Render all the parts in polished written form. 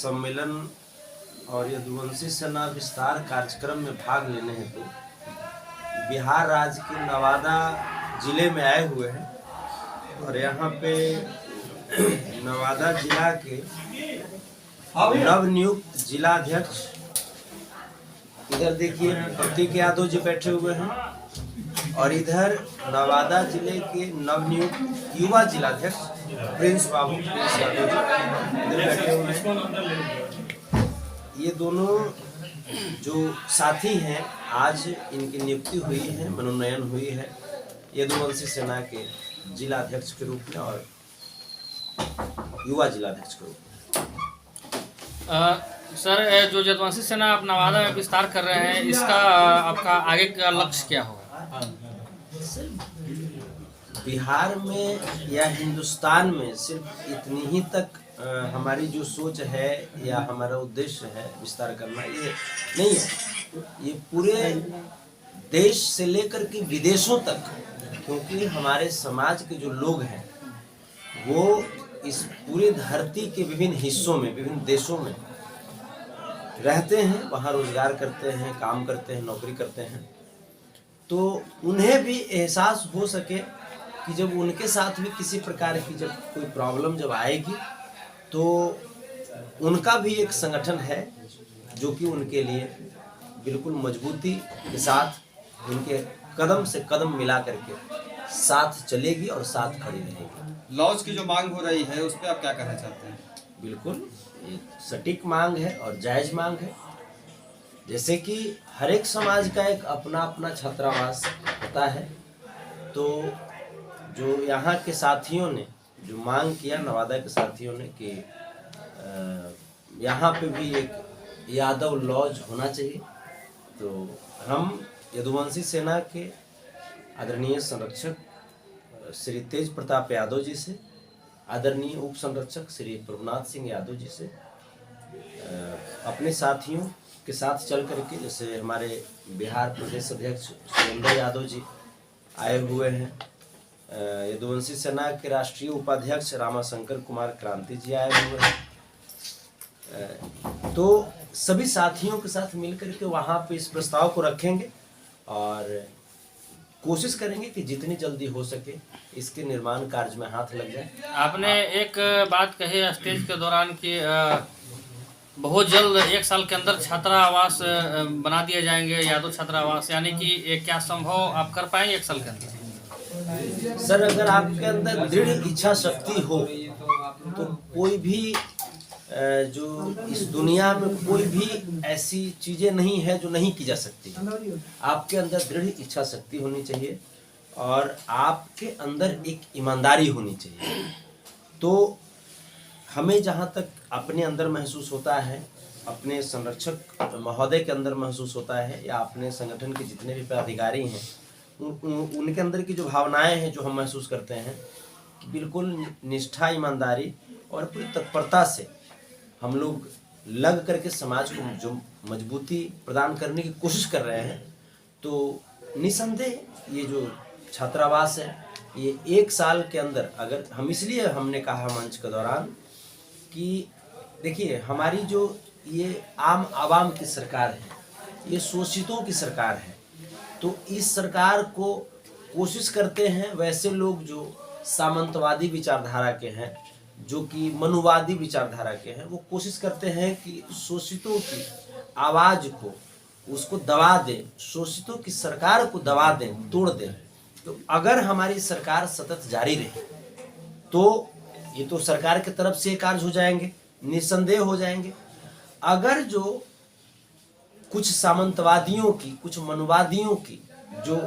सम्मेलन और यदुवंशी सेना विस्तार कार्यक्रम में भाग लेने हेतु बिहार राज्य के नवादा जिले में आए हुए हैं। और यहाँ पे नवादा जिला के नवनियुक्त जिलाध्यक्ष, इधर देखिए प्रतीक यादव जी बैठे हुए हैं, और इधर नवादा जिले के नवनियुक्त युवा जिलाध्यक्ष प्रिंस बाबू यादव जी इधर बैठे हुए हैं। ये दोनों जो साथी हैं, आज इनकी नियुक्ति हुई है, मनोनयन हुई है यदुवंशी सेना के जिलाध्यक्ष के रूप में और युवा जिलाध्यक्ष के रूप में। सर, जो यदुवंशी सेना आप नवादा में विस्तार कर रहे हैं, इसका आपका आगे का लक्ष्य क्या होगा? बिहार में या हिंदुस्तान में सिर्फ इतनी ही तक हमारी जो सोच है या हमारा उद्देश्य है विस्तार करना, ये नहीं है। ये पूरे देश से लेकर के विदेशों तक, क्योंकि हमारे समाज के जो लोग हैं वो इस पूरी धरती के विभिन्न हिस्सों में, विभिन्न देशों में रहते हैं, वहाँ रोजगार करते हैं, काम करते हैं, नौकरी करते हैं। तो उन्हें भी एहसास हो सके कि जब उनके साथ भी किसी प्रकार की जब कोई प्रॉब्लम जब आएगी तो उनका भी एक संगठन है जो कि उनके लिए बिल्कुल मजबूती के साथ उनके कदम से कदम मिला करके साथ चलेगी और साथ खड़ी रहेगी। लॉज की जो मांग हो रही है उस पर आप क्या कहना चाहते हैं? बिल्कुल एक सटीक मांग है और जायज मांग है। जैसे कि हर एक समाज का एक अपना अपना छात्रावास होता है, तो जो यहाँ के साथियों ने जो मांग किया, नवादा के साथियों ने कि यहाँ पे भी एक यादव लॉज होना चाहिए, तो हम यदुवंशी सेना के आदरणीय संरक्षक श्री तेज प्रताप यादव जी से, आदरणीय उप संरक्षक श्री प्रभुनाथ सिंह यादव जी से अपने साथियों के साथ चल करके, जैसे हमारे बिहार प्रदेश अध्यक्ष सुरेंद्र यादव जी आए हुए हैं, यदुवंशी सेना के राष्ट्रीय उपाध्यक्ष रामाशंकर कुमार क्रांति जी आए हुए हैं, तो सभी साथियों के साथ मिलकर के वहाँ पे इस प्रस्ताव को रखेंगे और कोशिश करेंगे कि जितनी जल्दी हो सके इसके निर्माण कार्य में हाथ लग जाए। आपने एक बात कही स्टेज के दौरान कि बहुत जल्द 1 साल के अंदर छात्रावास बना दिए जाएंगे, यादव छात्रावास, यानी कि ये क्या संभव आप कर पाएंगे 1 साल के अंदर? सर, अगर आपके अंदर दृढ़ इच्छा शक्ति हो तो कोई भी जो इस दुनिया में कोई भी ऐसी चीजें नहीं है जो नहीं की जा सकती। आपके अंदर दृढ़ इच्छा शक्ति होनी चाहिए और आपके अंदर एक ईमानदारी होनी चाहिए। तो हमें जहाँ तक अपने अंदर महसूस होता है, अपने संरक्षक महोदय के अंदर महसूस होता है, या अपने संगठन के जितने भी पदाधिकारी हैं उनके अंदर की जो भावनाएं हैं जो हम महसूस करते हैं, बिल्कुल निष्ठा, ईमानदारी और पूरी तत्परता से हम लोग लग करके समाज को जो मजबूती प्रदान करने की कोशिश कर रहे हैं, तो निसंदेह ये जो छात्रावास है ये 1 साल के अंदर, अगर हम, इसलिए हमने कहा मंच के दौरान कि देखिए हमारी जो ये आम आवाम की सरकार है, ये शोषितों की सरकार है, तो इस सरकार को कोशिश करते हैं वैसे लोग जो सामंतवादी विचारधारा के हैं, जो कि मनुवादी विचारधारा के हैं, वो कोशिश करते हैं कि शोषितों की आवाज़ को उसको दबा दें, शोषितों की सरकार को दबा दें, तोड़ दें। तो अगर हमारी सरकार सतत जारी रहे तो ये तो सरकार की तरफ से कार्य हो जाएंगे, निसंदेह हो जाएंगे। अगर जो कुछ सामंतवादियों की, कुछ मनुवादियों की जो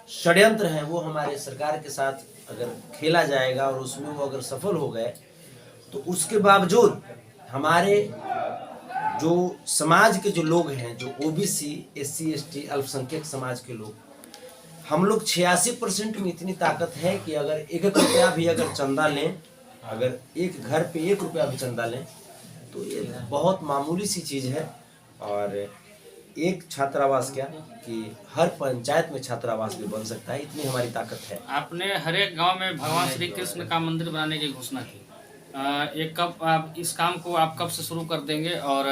षड्यंत्र हैं वो हमारे सरकार के साथ अगर खेला जाएगा और उसमें वो अगर सफल हो गए, तो उसके बावजूद हमारे जो समाज के जो लोग हैं, जो ओबीसी, एससी, एसटी, अल्पसंख्यक समाज के लोग, हम लोग 86% में इतनी ताकत है कि अगर 1 रुपया भी अगर चंदा लें, अगर एक घर पे 1 रुपया भी चंदा लें, तो ये बहुत मामूली सी चीज़ है। और एक छात्रावास क्या कि हर पंचायत में छात्रावास भी बन सकता है, इतनी हमारी ताकत है। आपने हर एक गांव में भगवान श्री कृष्ण का मंदिर बनाने की घोषणा की, ये कब आप इस काम को आप कब से शुरू कर देंगे और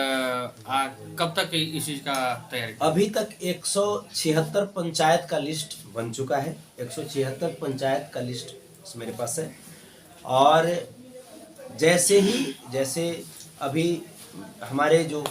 कब तक इस चीज़ का तैयारी? अभी तक 176 पंचायत का लिस्ट बन चुका है। 176 पंचायत का लिस्ट मेरे पास है। और जैसे अभी हमारे जो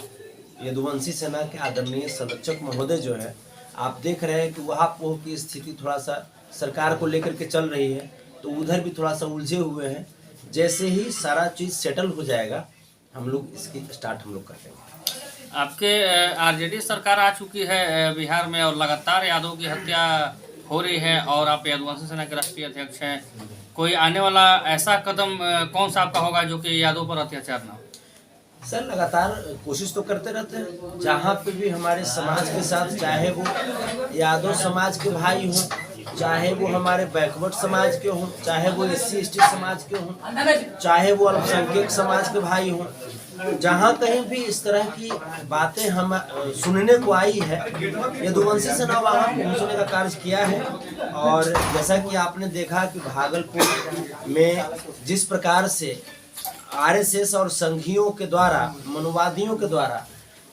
यदुवंशी सेना के आदरणीय संरक्षक महोदय जो है, आप देख रहे हैं कि वहाँ पोह की स्थिति थोड़ा सा सरकार को लेकर के चल रही है, तो उधर भी थोड़ा सा उलझे हुए हैं। जैसे ही सारा चीज़ सेटल हो जाएगा, हम लोग इसकी स्टार्ट हम लोग कर देंगे। आपके आरजेडी सरकार आ चुकी है बिहार में और लगातार यादव की हत्या हो रही है और आप यदुवंशी सेना के राष्ट्रीय अध्यक्ष हैं। कोई आने वाला ऐसा कदम कौन सा आपका होगा जो कि यादव पर अत्याचार ना हो? सर लगातार कोशिश तो करते रहते हैं। जहाँ पे भी हमारे समाज के साथ, चाहे वो यादव समाज के भाई हों, चाहे वो हमारे बैकवर्ड समाज के हों, चाहे वो SC/ST समाज के हों, चाहे वो अल्पसंख्यक समाज के भाई हों, जहाँ कहीं भी इस तरह की बातें हम सुनने को आई है, यदुवंशी सेना वहाँ पहुँचने का कार्य किया है। और जैसा कि आपने देखा कि भागलपुर में जिस प्रकार से RSS और संघियों के द्वारा, मनुवादियों के द्वारा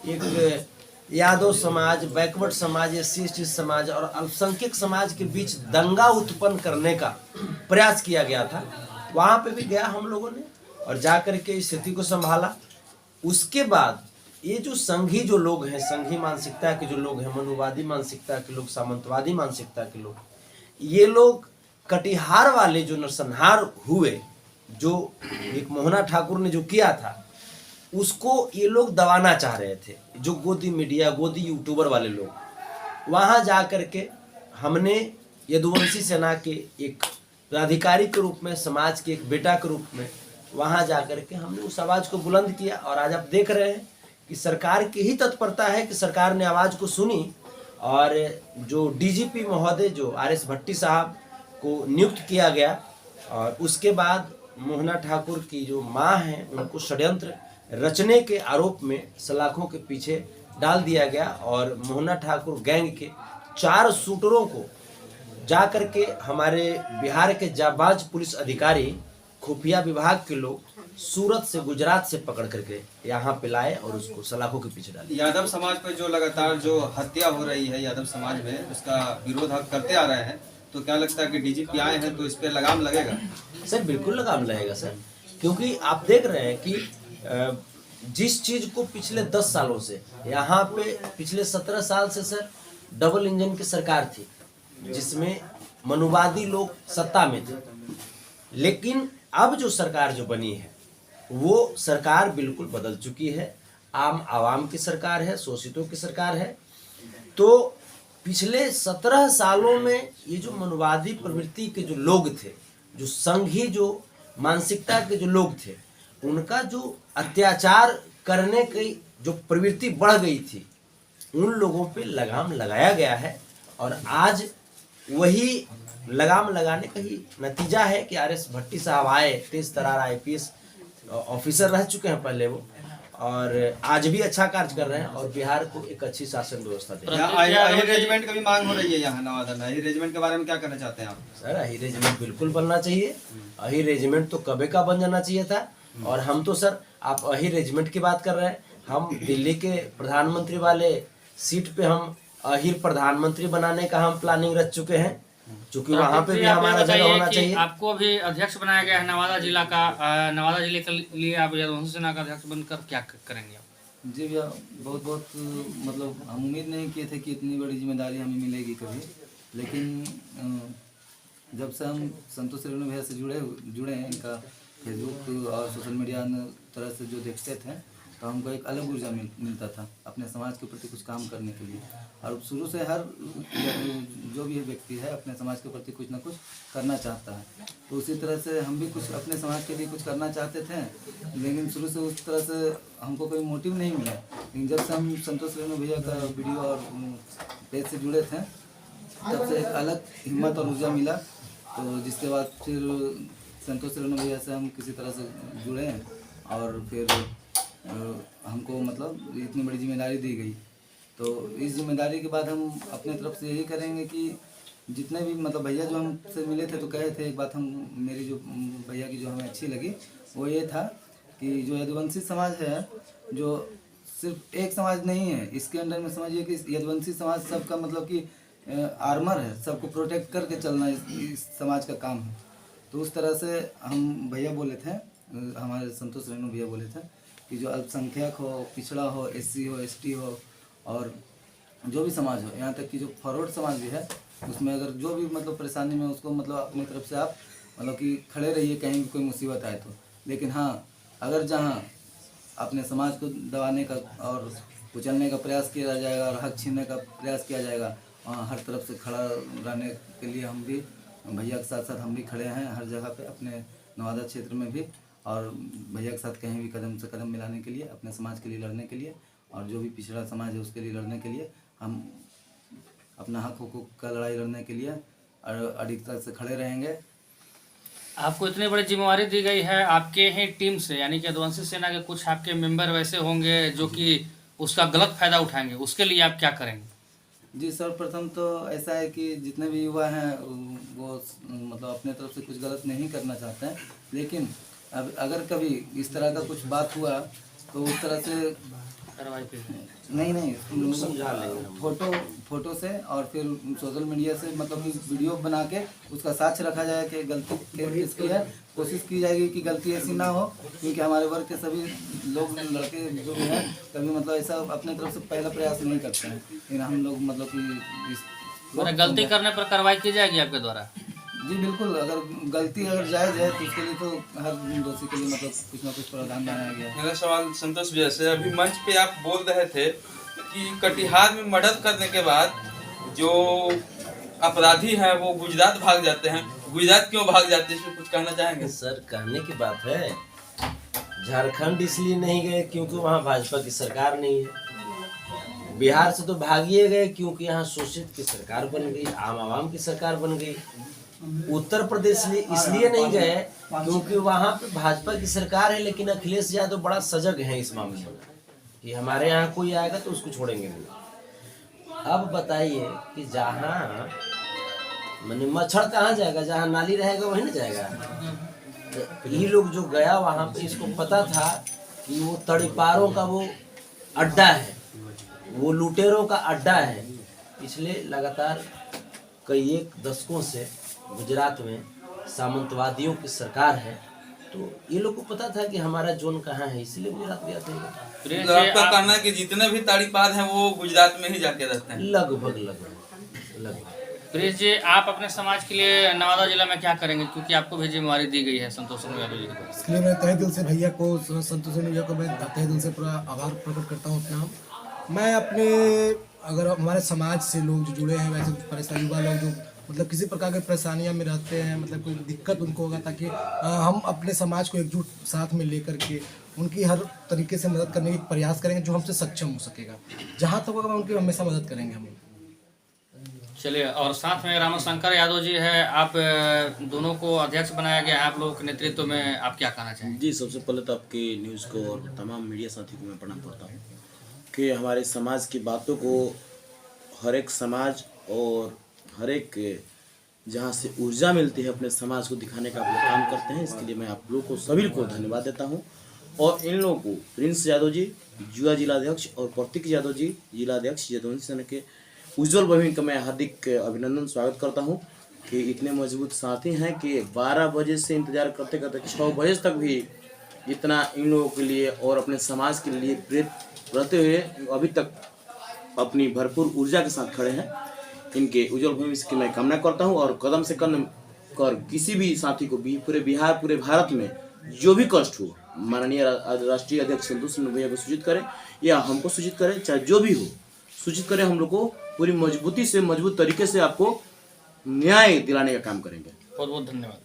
एक यादव समाज, बैकवर्ड समाज, SC/ST समाज और अल्पसंख्यक समाज के बीच दंगा उत्पन्न करने का प्रयास किया गया था, वहाँ पे भी गया हम लोगों ने और जा कर के स्थिति को संभाला। उसके बाद ये जो संघी जो लोग हैं, संघी मानसिकता के जो लोग हैं, मनुवादी मानसिकता के लोग, सामंतवादी मानसिकता के लोग, ये लोग कटिहार वाले जो नरसंहार हुए, जो एक मोहना ठाकुर ने जो किया था, उसको ये लोग दबाना चाह रहे थे। जो गोदी मीडिया, गोदी यूट्यूबर वाले लोग, वहाँ जा कर के हमने यदुवंशी सेना के एक पदाधिकारी के रूप में, समाज के एक बेटा के रूप में वहाँ जा कर के हमने उस आवाज़ को बुलंद किया। और आज आप देख रहे हैं कि सरकार की ही तत्परता है कि सरकार ने आवाज़ को सुनी और जो DGP महोदय जो RS भट्टी साहब को नियुक्त किया गया, और उसके बाद मोहना ठाकुर की जो माँ हैं, उनको षड्यंत्र रचने के आरोप में सलाखों के पीछे डाल दिया गया और मोहना ठाकुर गैंग के 4 शूटरों को जा कर के हमारे बिहार के जाबाज पुलिस अधिकारी, खुफिया विभाग के लोग सूरत से, गुजरात से पकड़ करके यहाँ पे लाए और उसको सलाखों के पीछे डाले। यादव समाज पर जो लगातार जो हत्या हो रही है यादव समाज में, उसका विरोध आप करते आ रहे हैं, तो क्या लगता है कि DGP आए हैं तो इस पर लगाम लगेगा? सर बिल्कुल लगाम लगेगा सर, क्योंकि आप देख रहे हैं कि जिस चीज को पिछले 10 सालों से यहाँ पे, पिछले 17 साल से सर डबल इंजन की सरकार थी, जिसमें मनुवादी लोग सत्ता में थे। लेकिन अब जो सरकार जो बनी है, वो सरकार बिल्कुल बदल चुकी है। आम आवाम की सरकार है, शोषितों की सरकार है। तो पिछले 17 सालों में ये जो मनुवादी प्रवृत्ति के जो लोग थे, जो संघी जो मानसिकता के जो लोग थे, उनका जो अत्याचार करने की जो प्रवृत्ति बढ़ गई थी, उन लोगों पे लगाम लगाया गया है। और आज वही लगाम लगाने का ही नतीजा है कि RS भट्टी साहब आए, तेज तर्रार IPS ऑफिसर रह चुके हैं पहले वो, और आज भी अच्छा कार्य कर रहे हैं और बिहार को एक अच्छी शासन व्यवस्था दे रहे हैं। अहिर रेजिमेंट की भी मांग हो रही है यहाँ नवादा में। अहिर रेजिमेंट के बारे में क्या कहना चाहते हैं आप? सर अहिर रेजिमेंट बिल्कुल बनना चाहिए। अहिर रेजिमेंट तो कबे का बन जाना चाहिए था। और हम तो सर, आप अहिर रेजिमेंट की बात कर रहे हैं, हम दिल्ली के प्रधानमंत्री वाले सीट पे हम अहिर प्रधानमंत्री बनाने का हम प्लानिंग रच चुके हैं, क्योंकि वहाँ पे भी हमारा जगह होना चाहिए। आपको भी अध्यक्ष बनाया गया है नवादा जिला का। नवादा जिले के लिए आप यदुवंशी सेना का अध्यक्ष बनकर क्या करेंगे आप? जी भैया, बहुत बहुत मतलब हम उम्मीद नहीं किए थे कि इतनी बड़ी जिम्मेदारी हमें मिलेगी कभी, लेकिन जब से हम संतोष रेणु भैया से जुड़े हैं, इनका फेसबुक और सोशल मीडिया तरह से जो देखते थे, तो हमको एक अलग ऊर्जा मिलता था अपने समाज के प्रति कुछ काम करने के लिए। और शुरू से हर जो भी व्यक्ति है अपने समाज के प्रति कुछ ना कुछ करना चाहता है, तो उसी तरह से हम भी कुछ अपने समाज के लिए कुछ करना चाहते थे, लेकिन शुरू से उस तरह से हमको कोई मोटिव नहीं मिला। लेकिन जब से हम संतोष रेणु भैया का वीडियो और पेज से जुड़े थे, तब से एक अलग हिम्मत और ऊर्जा मिला। तो जिसके बाद फिर संतोष रेणु भैया से हम किसी तरह से जुड़े हैं और फिर हमको मतलब इतनी बड़ी जिम्मेदारी दी गई। तो इस जिम्मेदारी के बाद हम अपने तरफ से यही करेंगे कि जितने भी मतलब भैया जो हमसे मिले थे तो कहे थे, एक बात हम मेरी जो भैया की जो हमें अच्छी लगी वो ये था कि जो यदुवंशी समाज है, जो सिर्फ एक समाज नहीं है, इसके अंदर में समझिए कि यदुवंशी समाज सबका मतलब कि आर्मर है, सबको प्रोटेक्ट करके चलना इस समाज का काम है। तो उस तरह से हम भैया बोले थे, हमारे संतोष रेणु भैया बोले थे कि जो अल्पसंख्यक हो, पिछड़ा हो, SC हो, ST हो और जो भी समाज हो, यहाँ तक कि जो फॉरवर्ड समाज भी है, उसमें अगर जो भी मतलब परेशानी में उसको मतलब अपनी तरफ से आप मतलब कि खड़े रहिए कहीं भी कोई मुसीबत आए तो। लेकिन हाँ, अगर जहाँ अपने समाज को दबाने का और कुचलने का प्रयास किया जाएगा और हक छीनने का प्रयास किया जाएगा, वहाँ हर तरफ से खड़ा रहने के लिए हम भी भैया के साथ साथ हम भी खड़े हैं हर जगह पे, अपने नवादा क्षेत्र में भी, और भैया के साथ कहीं भी कदम से कदम मिलाने के लिए, अपने समाज के लिए लड़ने के लिए, और जो भी पिछड़ा समाज है उसके लिए लड़ने के लिए, हम अपना हक हुकूक का लड़ाई लड़ने के लिए अडिगता से खड़े रहेंगे। आपको इतनी बड़ी जिम्मेवारी दी गई है आपके ही टीम से, यानी कि यदुवंशी सेना के कुछ आपके मेंबर वैसे होंगे जो कि उसका गलत फायदा उठाएंगे, उसके लिए आप क्या करेंगे? जी, सर्वप्रथम तो ऐसा है कि जितने भी युवा हैं वो मतलब अपने तरफ से कुछ गलत नहीं करना चाहते हैं, लेकिन अब अगर कभी इस तरह का कुछ बात हुआ तो उस तरह से कार्रवाई पे नहीं समझा लेंगे, फोटो से और फिर सोशल मीडिया से मतलब वीडियो बना के उसका साक्ष्य रखा जाए कि गलती किसकी है, कोशिश की जाएगी कि गलती ऐसी ना हो, क्योंकि हमारे वर्ग के सभी लोग लड़के जो भी हैं कभी मतलब ऐसा अपने तरफ से पहला प्रयास नहीं करते हैं, लेकिन हम लोग मतलब कि गलती करने पर कार्रवाई की जाएगी आपके द्वारा? जी बिल्कुल, अगर गलती अगर जायज़ है तो उसके लिए तो हर दोषी के लिए मतलब कुछ ना कुछ प्रावधान बनाया गया है। मेरा सवाल संतोष भैया से, अभी मंच पे आप बोल रहे थे कि कटिहार में मर्डर करने के बाद जो अपराधी हैं वो गुजरात भाग जाते हैं, गुजरात क्यों भाग जाते हैं, इसमें कुछ कहना चाहेंगे? सर, कहने की बात है, झारखंड इसलिए नहीं गए क्योंकि वहाँ भाजपा की सरकार नहीं है। बिहार से तो भागिए गए क्योंकि यहाँ शोषित की सरकार बन गई, आम आवाम की सरकार बन गई। उत्तर प्रदेश इसलिए नहीं गए क्योंकि वहाँ पे भाजपा की सरकार है, लेकिन अखिलेश यादव बड़ा सजग है इस मामले में कि हमारे यहाँ कोई आएगा तो उसको छोड़ेंगे नहीं। अब बताइए कि जहाँ मैंने मच्छर कहाँ जाएगा, जहाँ नाली रहेगा वहीं ना जाएगा। तो ये लोग जो गया वहाँ पे, इसको पता था कि वो तड़ीपारों का वो अड्डा है, वो लुटेरों का अड्डा है। पिछले लगातार कई एक दशकों से गुजरात में सामंतवादियों की सरकार है, तो ये लोग को पता था कि हमारा जोन कहाँ है, इसलिए गुजरात गया था। तो आपका कहना है कि जितने भी ताड़ीपार हैं वो गुजरात में ही जाके रहते हैं? लगभग। प्रिंस जी, आप अपने समाज के लिए नवादा जिला में क्या करेंगे, क्योंकि आपको भी जिम्मेवारी दी गई है संतोष यादव जी को? इसके लिए मैं तहे दिल से भैया को, संतोष भैया को मैं तहे दिल से पूरा आभार प्रकट करता हूँ अपना। मैं अपने अगर हमारे समाज से लोग जो जुड़े हैं, वैसे परेशान युवा लोग जो मतलब किसी प्रकार की परेशानियां में रहते हैं, मतलब कोई दिक्कत उनको होगा, ताकि हम अपने समाज को एकजुट साथ में लेकर के उनकी हर तरीके से मदद करने की प्रयास करेंगे, जो हमसे सक्षम हो सकेगा। जहाँ तक होगा उनकी हमेशा मदद करेंगे हम। चलिए, और साथ में रामशंकर यादव जी है, आप दोनों को अध्यक्ष बनाया गया है, आप लोगों के नेतृत्व में आप क्या कहना चाहेंगे? जी, सबसे पहले तो आपके न्यूज़ को और तमाम मीडिया साथी को मैं प्रणाम करता हूँ कि हमारे समाज की बातों को हर एक समाज और हर एक जहाँ से ऊर्जा मिलती है अपने समाज को दिखाने का आप लोग काम करते हैं। इसके लिए मैं आप लोगों को सभी को धन्यवाद देता हूँ। और इन लोगों को प्रिंस यादव जी युवा जिलाध्यक्ष और प्रतीक यादव जी जिलाध्यक्ष यदुवंशी सेना के उज्जवल भविष्य का मैं हार्दिक अभिनंदन स्वागत करता हूँ कि इतने मजबूत साथी हैं कि 12 बजे से इंतजार करते करते 6 बजे तक भी इतना इन लोगों के लिए और अपने समाज के लिए प्रेरित रहते हुए अभी तक अपनी भरपूर ऊर्जा के साथ खड़े हैं। इनके उज्जवल भविष्य की मैं कामना करता हूं और कदम से कदम कर किसी भी साथी को भी पूरे बिहार पूरे भारत में जो भी कष्ट हो माननीय राष्ट्रीय अध्यक्ष संतोष भैया को सूचित करें या हमको सूचित करें, चाहे जो भी हो सूचित करें, हम लोग को पूरी मजबूती से मजबूत तरीके से आपको न्याय दिलाने का काम करेंगे। बहुत बहुत धन्यवाद।